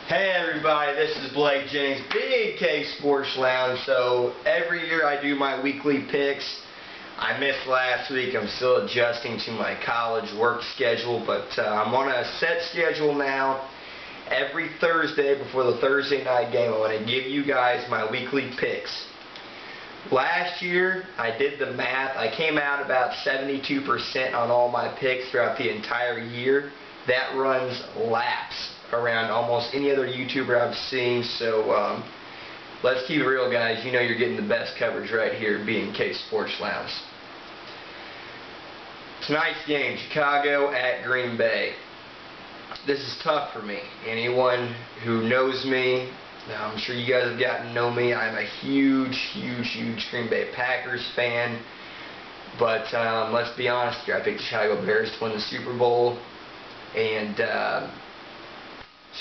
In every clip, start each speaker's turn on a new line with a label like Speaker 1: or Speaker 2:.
Speaker 1: Hey everybody, this is Blake Jennings, Big K Sports Lounge. So every year I do my weekly picks. I missed last week. I'm still adjusting to my college work schedule, but I'm on a set schedule now. Every Thursday before the Thursday night game, I want to give you guys my weekly picks. Last year, I did the math. I came out about 72% on all my picks throughout the entire year. That runs laps around almost any other YouTuber I've seen. So let's keep it real, guys. You know you're getting the best coverage right here at B&K Sports Lounge. Tonight's game, Chicago at Green Bay. This is tough for me. Anyone who knows me, I'm sure you guys have gotten to know me. I'm a huge Green Bay Packers fan. But let's be honest here. I picked the Chicago Bears to win the Super Bowl. And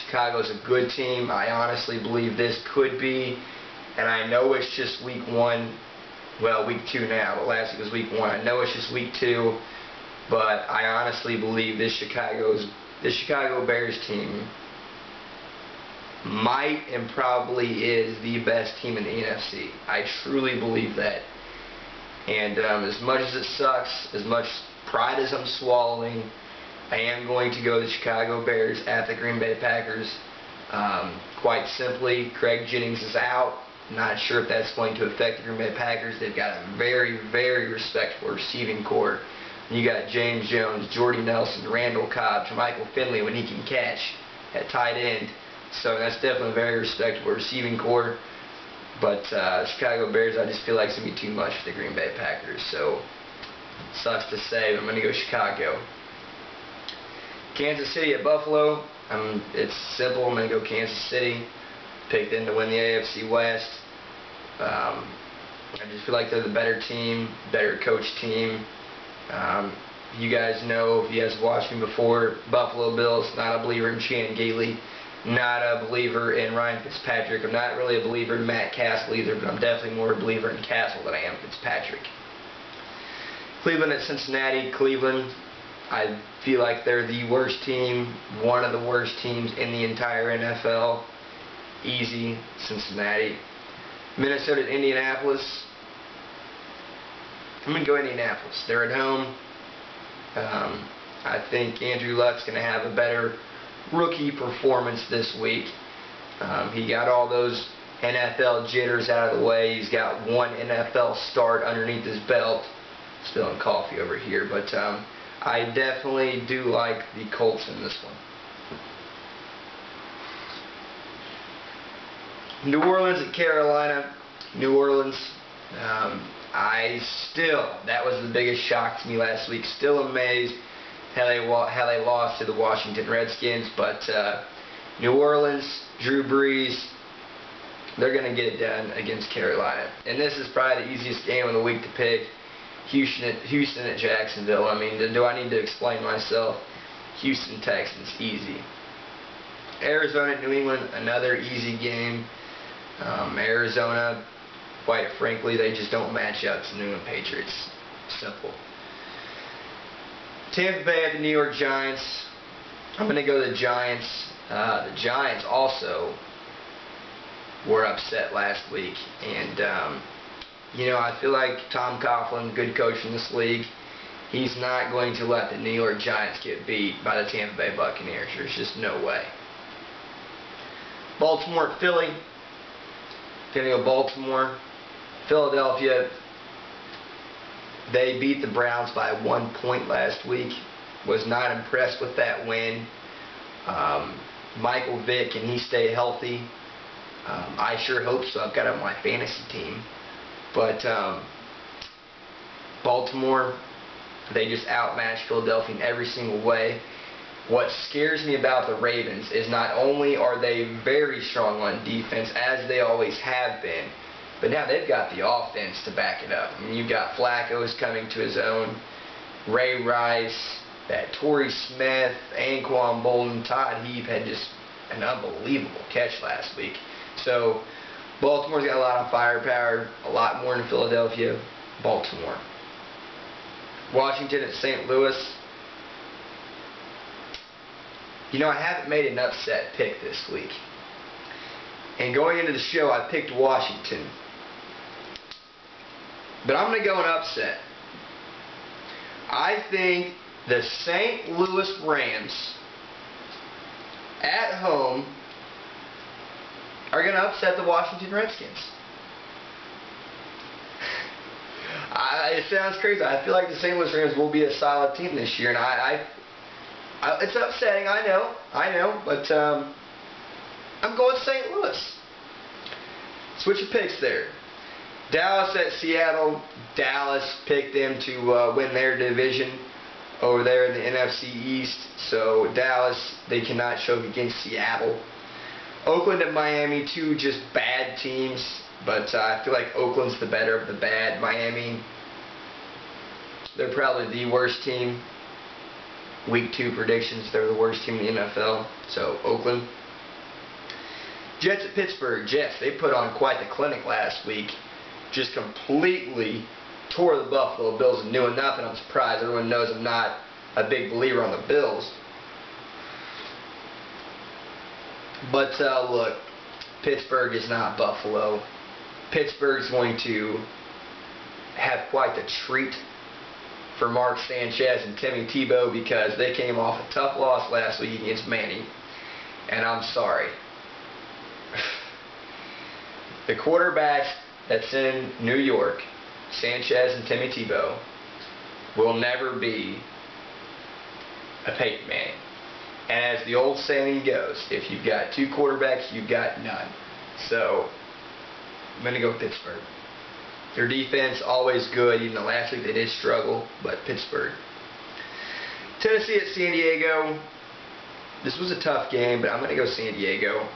Speaker 1: Chicago's a good team. I honestly believe this could be. And I know it's just week one. Well, week two now. But last week was week one. I know it's just week two. But I honestly believe this Chicago Bears team might and probably is the best team in the NFC. I truly believe that. And as much as it sucks, as much pride as I'm swallowing, I am going to go the Chicago Bears at the Green Bay Packers. Quite simply, Craig Jennings is out. Not sure if that's going to affect the Green Bay Packers. They've got a very respectable receiving core. You got James Jones, Jordy Nelson, Randall Cobb, Michael Finley when he can catch at tight end. So that's definitely a very respectable receiving core. But Chicago Bears, I just feel like it's going to be too much for the Green Bay Packers. So sucks to say, but I'm going to go Chicago. Kansas City at Buffalo. It's simple. I'm going to go Kansas City. Pick them to win the AFC West. I just feel like they're the better team, better coach team. You guys know, if you guys watched me before, Buffalo Bills, not a believer in Chan Gailey, not a believer in Ryan Fitzpatrick. I'm not really a believer in Matt Castle either, but I'm definitely more a believer in Castle than I am Fitzpatrick. Cleveland at Cincinnati. Cleveland, I feel like they're the worst team, one of the worst teams in the entire NFL. Easy, Cincinnati. Minnesota at Indianapolis. I'm going to go Indianapolis. They're at home. I think Andrew Luck's going to have a better rookie performance this week. He got all those NFL jitters out of the way. He's got one NFL start underneath his belt. Spilling coffee over here, but I definitely do like the Colts in this one. New Orleans at Carolina. New Orleans. That was the biggest shock to me last week. Still amazed how they lost to the Washington Redskins. But New Orleans, Drew Brees, they're going to get it done against Carolina. And this is probably the easiest game of the week to pick. Houston at Jacksonville. I mean, do I need to explain myself? Houston Texans, easy. Arizona at New England, another easy game. Arizona, quite frankly, they just don't match up to New England Patriots. Simple. Tampa Bay at the New York Giants. I'm going to go the Giants. The Giants also were upset last week. And, I feel like Tom Coughlin, good coach in this league, he's not going to let the New York Giants get beat by the Tampa Bay Buccaneers. There's just no way. Baltimore at Philly. Going to go Baltimore. Philadelphia, they beat the Browns by 1 point last week. Was not impressed with that win. Michael Vick, can he stay healthy? I sure hope so. I've got him on my fantasy team. But Baltimore, they just outmatched Philadelphia in every single way. What scares me about the Ravens is not only are they very strong on defense, as they always have been, but now they've got the offense to back it up. I mean, you've got Flacco's coming to his own, Ray Rice, that Torrey Smith, Anquan Bolden, Todd Heap had just an unbelievable catch last week. So Baltimore's got a lot of firepower, a lot more than Philadelphia. Baltimore. Washington at St. Louis. I haven't made an upset pick this week. And going into the show, I picked Washington. But I'm going to go an upset. I think the St. Louis Rams at home are going to upset the Washington Redskins. It sounds crazy. I feel like the St. Louis Rams will be a solid team this year, and it's upsetting. I know, but I'm going St. Louis. Switch of picks there. Dallas at Seattle. Dallas picked them to win their division over there in the NFC East. So Dallas, they cannot choke against Seattle. Oakland and Miami, two just bad teams. But I feel like Oakland's the better of the bad. Miami, they're probably the worst team. Week 2 predictions, they're the worst team in the NFL. So Oakland. Jets at Pittsburgh. Jets, they put on quite the clinic last week. Just completely tore the Buffalo Bills and knew enough, and I'm surprised. Everyone knows I'm not a big believer on the Bills. But look, Pittsburgh is not Buffalo. Pittsburgh's going to have quite the treat for Mark Sanchez and Timmy Tebow because they came off a tough loss last week against Manning. And I'm sorry. The quarterbacks that's in New York, Sanchez and Timmy Tebow, will never be a Peyton Manning. And as the old saying goes, if you've got 2 quarterbacks, you've got none. So, I'm going to go Pittsburgh. Their defense, always good. Even though last week they did struggle, but Pittsburgh. Tennessee at San Diego. This was a tough game, but I'm going to go San Diego.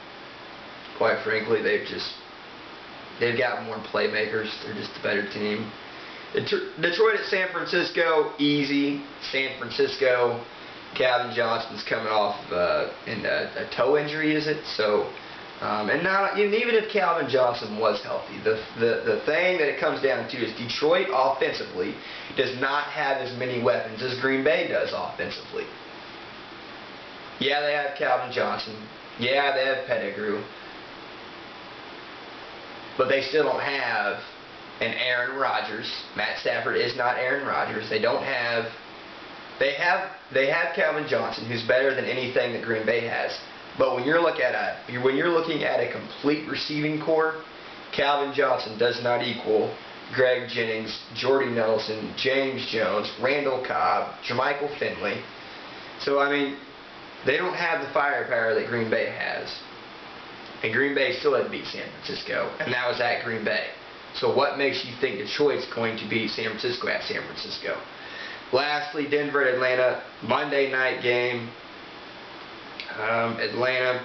Speaker 1: Quite frankly, they've got more playmakers. They're just the better team. Detroit at San Francisco, easy. San Francisco. Calvin Johnson's coming off a toe injury, is it? So, and even if Calvin Johnson was healthy, the thing that it comes down to is Detroit offensively does not have as many weapons as Green Bay does offensively. Yeah, they have Calvin Johnson. Yeah, they have Pettigrew. But they still don't have an Aaron Rodgers. Matt Stafford is not Aaron Rodgers. They don't have. They have Calvin Johnson, who's better than anything that Green Bay has. But when you're looking at a complete receiving core, Calvin Johnson does not equal Greg Jennings, Jordy Nelson, James Jones, Randall Cobb, Jermichael Finley. So I mean, they don't have the firepower that Green Bay has. And Green Bay still had to beat San Francisco, and that was at Green Bay. So what makes you think Detroit's going to beat San Francisco at San Francisco? Lastly, Denver at Atlanta, Monday night game. Atlanta,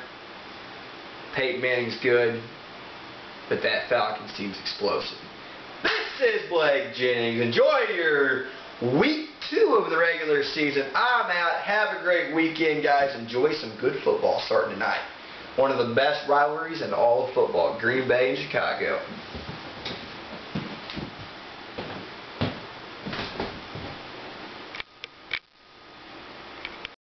Speaker 1: Peyton Manning's good, but that Falcons team's explosive. This is Blake Jennings. Enjoy your week 2 of the regular season. I'm out. Have a great weekend, guys. Enjoy some good football starting tonight. One of the best rivalries in all of football, Green Bay and Chicago.